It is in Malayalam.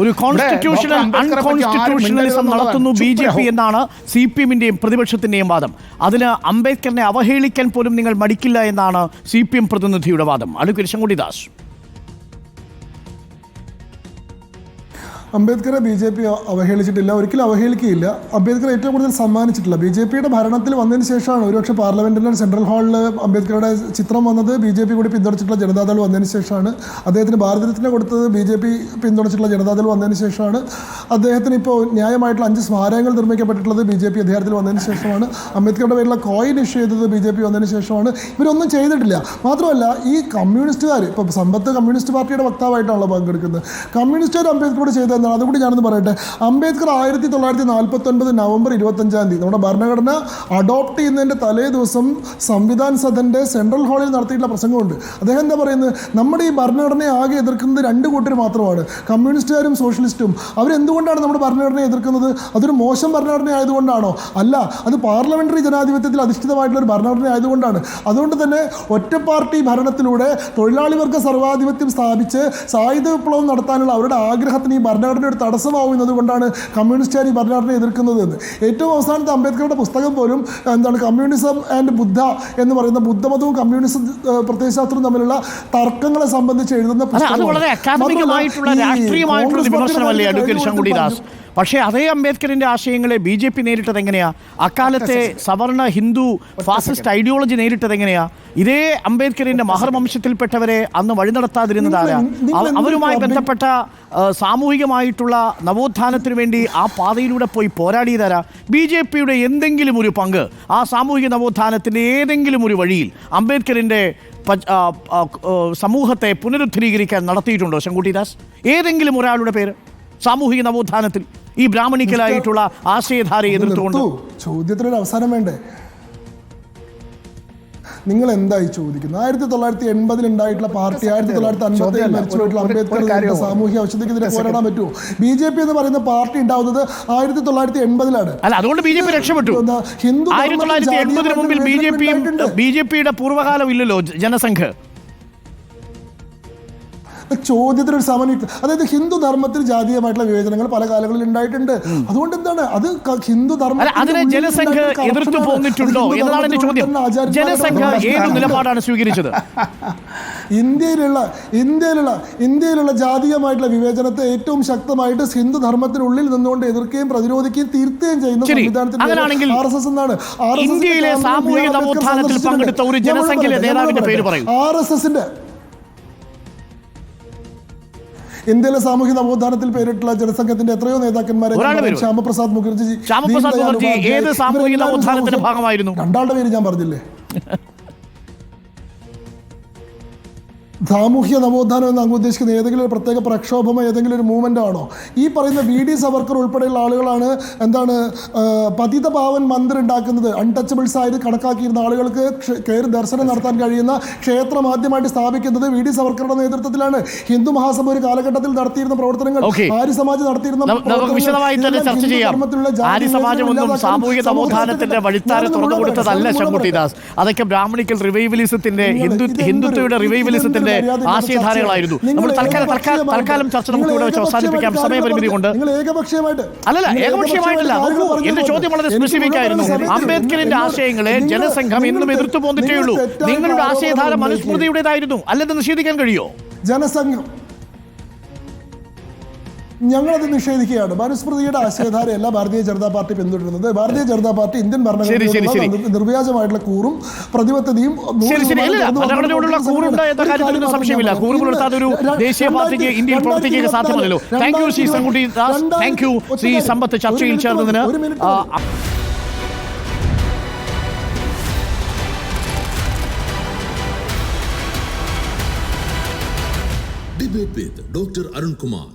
ഒരു കോൺസ്റ്റിറ്റ്യൂഷണൽ അൺകോൺസ്റ്റിറ്റ്യൂഷണലിസം നടത്തുന്നു BJP എന്നാണ് CPM-ന്റെയും പ്രതിപക്ഷത്തിന്റെയും വാദം. അതിന് അംബേദ്കറിനെ അവഹേളിക്കാൻ പോലും നിങ്ങൾ മടിക്കില്ല എന്നാണ് CPM പ്രതിനിധിയുടെ വാദം. അഡ്വക്കേറ്റ് ശങ്കുണ്ഠിദാസ്. അംബേദ്കറെ BJP അവഹേളിച്ചിട്ടില്ല, ഒരിക്കലും അവഹേളിക്കുകയില്ല. അംബേദ്കർ ഏറ്റവും കൂടുതൽ സമ്മാനിച്ചിട്ടില്ല. BJP-യുടെ ഭരണത്തിൽ വന്നതിന് ശേഷമാണ് ഒരുപക്ഷെ പാർലമെന്റിലെ സെൻട്രൽ ഹാളിൽ അംബേദ്കറുടെ ചിത്രം വന്നത്. BJP കൂടി പിന്തുണച്ചിട്ടുള്ള ജനതാദൾ വന്നതിന് ശേഷമാണ്. അദ്ദേഹത്തിന് ഭാരതരത്ന കൊടുത്തത് BJP പിന്തുണച്ചിട്ടുള്ള ജനതാദൾ വന്നതിന് ശേഷമാണ്. അദ്ദേഹത്തിന് ഇപ്പോൾ ന്യായമായിട്ടുള്ള 5 സ്മാരകങ്ങൾ നിർമ്മിക്കപ്പെട്ടിട്ടുള്ളത് BJP അധികാരത്തിൽ വന്നതിന് ശേഷമാണ്. അംബേദ്കറുടെ പേരിലുള്ള കോയിൻ ഇഷ്യൂ ചെയ്തത് BJP വന്നതിന് ശേഷമാണ്. ഇവരൊന്നും ചെയ്തിട്ടില്ല. മാത്രമല്ല, ഈ കമ്മ്യൂണിസ്റ്റുകാർ ഇപ്പോൾ സമ്പത്ത് കമ്മ്യൂണിസ്റ്റ് പാർട്ടിയുടെ വക്താവായിട്ടാണല്ലോ പങ്കെടുക്കുന്നത്. കമ്മ്യൂണിസ്റ്റുകാർ അംബേദ്കറോട് ചെയ്ത അതുകൂടി ഞാനൊന്ന് പറയട്ടെ. അംബേദ്കർ 1949 നവംബർ 25 നമ്മുടെ ഭരണഘടന അഡോപ്റ്റ് ചെയ്യുന്നതിൻ്റെ തലേ ദിവസം സംവിധാൻ സദൻ്റെ സെൻട്രൽ ഹാളിൽ നടത്തിയിട്ടുള്ള പ്രസംഗമുണ്ട്. അദ്ദേഹം എന്താ പറയുന്നത്? നമ്മുടെ ഈ ഭരണഘടനയെ ആകെ എതിർക്കുന്നത് 2 കൂട്ടർ മാത്രമാണ്, കമ്മ്യൂണിസ്റ്റുകാരും സോഷ്യലിസ്റ്റും. അവരെന്തുകൊണ്ടാണ് നമ്മുടെ ഭരണഘടനയെ എതിർക്കുന്നത്? അതൊരു മോശം ഭരണഘടന ആയതുകൊണ്ടാണോ? അല്ല, അത് പാർലമെന്ററി ജനാധിപത്യത്തിൽ അധിഷ്ഠിതമായിട്ടുള്ള ഒരു ഭരണഘടന ആയതുകൊണ്ടാണ്. അതുകൊണ്ട് തന്നെ ഒറ്റ പാർട്ടി ഭരണത്തിലൂടെ തൊഴിലാളി വർഗ സർവാധിപത്യം സ്ഥാപിച്ച് സായുധ വിപ്ലവം നടത്താനുള്ള അവരുടെ ആഗ്രഹത്തിന് ഈ ഭരണഘടന ഒരു തടസ്സമാവുന്നത് കൊണ്ടാണ് കമ്മ്യൂണിസ്റ്റുകാർ ഈ ഭരണഘടന എതിർക്കുന്നത് എന്ന്. ഏറ്റവും അവസാനത്തെ അംബേദ്കറുടെ പുസ്തകം പോലും കമ്മ്യൂണിസം ആൻഡ് ബുദ്ധ എന്ന് പറയുന്ന ബുദ്ധമതവും കമ്മ്യൂണിസം പ്രത്യയശാസ്ത്രവും തമ്മിലുള്ള തർക്കങ്ങളെ സംബന്ധിച്ച് എഴുതുന്ന പുസ്തകം. പക്ഷേ അതേ അംബേദ്കറിന്റെ ആശയങ്ങളെ BJP നേരിട്ടത് എങ്ങനെയാ? അക്കാലത്തെ സവർണ ഹിന്ദു ഫാസിസ്റ്റ് ഐഡിയോളജി നേരിട്ടത് എങ്ങനെയാ? ഇതേ അംബേദ്കറിന്റെ മഹർവംശത്തിൽപ്പെട്ടവരെ അന്ന് വഴി നടത്താതിരുന്നതാരാ? അവരുമായി ബന്ധപ്പെട്ട സാമൂഹികമായിട്ടുള്ള നവോത്ഥാനത്തിനു വേണ്ടി ആ പാതയിലൂടെ പോയി പോരാടിയതാരാ? BJP-യുടെ എന്തെങ്കിലും ഒരു പങ്ക് ആ സാമൂഹിക നവോത്ഥാനത്തിൻ്റെ ഏതെങ്കിലും ഒരു വഴിയിൽ അംബേദ്കറിന്റെ സമൂഹത്തെ പുനരുദ്ധരീകരിക്കാൻ നടത്തിയിട്ടുണ്ടോ ശങ്കുണ്ഠിദാസ്? ഏതെങ്കിലും ഒരാളുടെ പേര് സാമൂഹിക നവോത്ഥാനത്തിൽ ഈ ബ്രാഹ്മണിക്കലായിട്ടുള്ള ആശയധാരയെ എതിർത്തുകൊണ്ട്? ചോദ്യത്തിനൊരു അവസാനം വേണ്ടേ? നിങ്ങൾ എന്തായി ചോദിക്കുന്നത്? 1980 ഉണ്ടായിട്ടുള്ള പാർട്ടി 1957 മരിച്ചുപോയിട്ടുള്ള അംബേദ്കർ സാമൂഹിക ആവശ്യത്തിനെതിരെ പോരാടാൻ പറ്റുമോ? BJP എന്ന് പറയുന്ന പാർട്ടി ഉണ്ടാവുന്നത് 1980-ലാണ്. അല്ല, അതുകൊണ്ട് BJP രക്ഷപ്പെട്ടു. 1980 മുമ്പിൽ BJP-യുടെ പൂർവ്വകാലം ഇല്ലല്ലോ ജനസംഘ്. ചോദ്യത്തിനൊരു സമന്വയം. അതായത് ഹിന്ദു ധർമ്മത്തിൽ ജാതീയമായിട്ടുള്ള വിവേചനങ്ങൾ പല കാലങ്ങളിൽ ഉണ്ടായിട്ടുണ്ട്. അതുകൊണ്ട് എന്താണ് അത് ഹിന്ദു ധർമ്മം ജനസംഘ് എതിർത്തു പോന്നിട്ടുണ്ടോ എന്നതാണ് എന്റെ ചോദ്യം. ജനസംഘ് ഏത് നിലപാടാണ് സ്വീകരിച്ചത്? ഇന്ത്യയിലുള്ള ജാതീയമായിട്ടുള്ള വിവേചനത്തെ ഏറ്റവും ശക്തമായിട്ട് ഹിന്ദു ധർമ്മത്തിനുള്ളിൽ നിന്നുകൊണ്ട് എതിർക്കുകയും പ്രതിരോധിക്കുകയും തീർക്കുകയും ചെയ്യുന്ന സംവിധാനത്തിൽ RSS എന്നാണ്. ഇന്ത്യയിലെ സാമൂഹിക നവോത്ഥാനത്തിൽ പങ്കെടുത്ത ഒരു ജനസംഘിലെ നേതാവിന്റെ പേര് പറയൂ. RSSന്റെ ഇന്ത്യയിലെ സാമൂഹിക നവോത്ഥാനത്തിൽ പേരിട്ടുള്ള ജനസംഘത്തിന്റെ എത്രയോ നേതാക്കന്മാരെ, ശ്യാമപ്രസാദ് മുഖർജി, ഏത് സാമൂഹിക നവോത്ഥാനത്തിന്റെ ഭാഗമായിരുന്നു? 2 പേര് ഞാൻ പറഞ്ഞില്ലേ? സാമൂഹ്യ നവോത്ഥാനം എന്ന് അങ്ങ് ഉദ്ദേശിക്കുന്ന ഏതെങ്കിലും ഒരു പ്രത്യേക പ്രക്ഷോഭമോ ഏതെങ്കിലും ഒരു മൂവ്മെൻ്റ് ആണോ? ഈ പറയുന്ന VD സവർക്കർ ഉൾപ്പെടെയുള്ള ആളുകളാണ് പതിത പാവൻ മന്ദിർ ഉണ്ടാക്കുന്നത്. അൺടച്ചബിൾസ് ആയിട്ട് കണക്കാക്കിയിരുന്ന ആളുകൾക്ക് കയറി ദർശനം നടത്താൻ കഴിയുന്ന ക്ഷേത്രം ആദ്യമായിട്ട് സ്ഥാപിക്കുന്നത് VD സവർക്കറുടെ നേതൃത്വത്തിലാണ്. ഹിന്ദു മഹാസഭ ഒരു കാലഘട്ടത്തിൽ നടത്തിയിരുന്ന പ്രവർത്തനങ്ങൾ, ആര്യ സമാജ് നടത്തിയിരുന്ന അതൊക്കെ ബ്രാഹ്മണിക്കൽ റിവൈവലിസത്തിന്റെ ഹിന്ദുത്വയുടെ റിവൈവലിസത്തിന്റെ ആശയധാരകളായിരുന്നു. നമ്മൾ തൽക്കാലം ചർച്ച നമുക്ക് ഇവിടെ വെച്ച് അവസാനിപ്പിക്കാം, സമയപരിമിതി കൊണ്ട്. അല്ലല്ല, ഏകപക്ഷീയമായിട്ടില്ല. എന്റെ ചോദ്യം വളരെ സ്പെസിഫിക് ആയിരുന്നു. അംബേദ്കറിന്റെ ആശയങ്ങളെ ജനസംഘം എന്നും എതിർത്തു പോന്നിട്ടേ ഉള്ളൂ. നിങ്ങളുടെ ആശയധാര മനുസ്മൃതിയുടേതായിരുന്നു, അല്ലെന്ന് നിഷേധിക്കാൻ കഴിയോ? ജനസംഘം ഞങ്ങളത് നിഷേധിക്കുകയാണ്. മനുസ്മൃതിയുടെ ആശയധാരയല്ല ഭാരതീയ ജനതാ പാർട്ടി പിന്തുടരുന്നത്. ഭാരതീയ ജനതാ പാർട്ടി ഇന്ത്യൻ ഭരണഘടനയോടുള്ള നിർവ്യാജമായിട്ടുള്ള കൂറും പ്രതിബദ്ധതയും ചർച്ചയിൽ ചേർന്നതിന് Debate with Dr. Arun Kumar.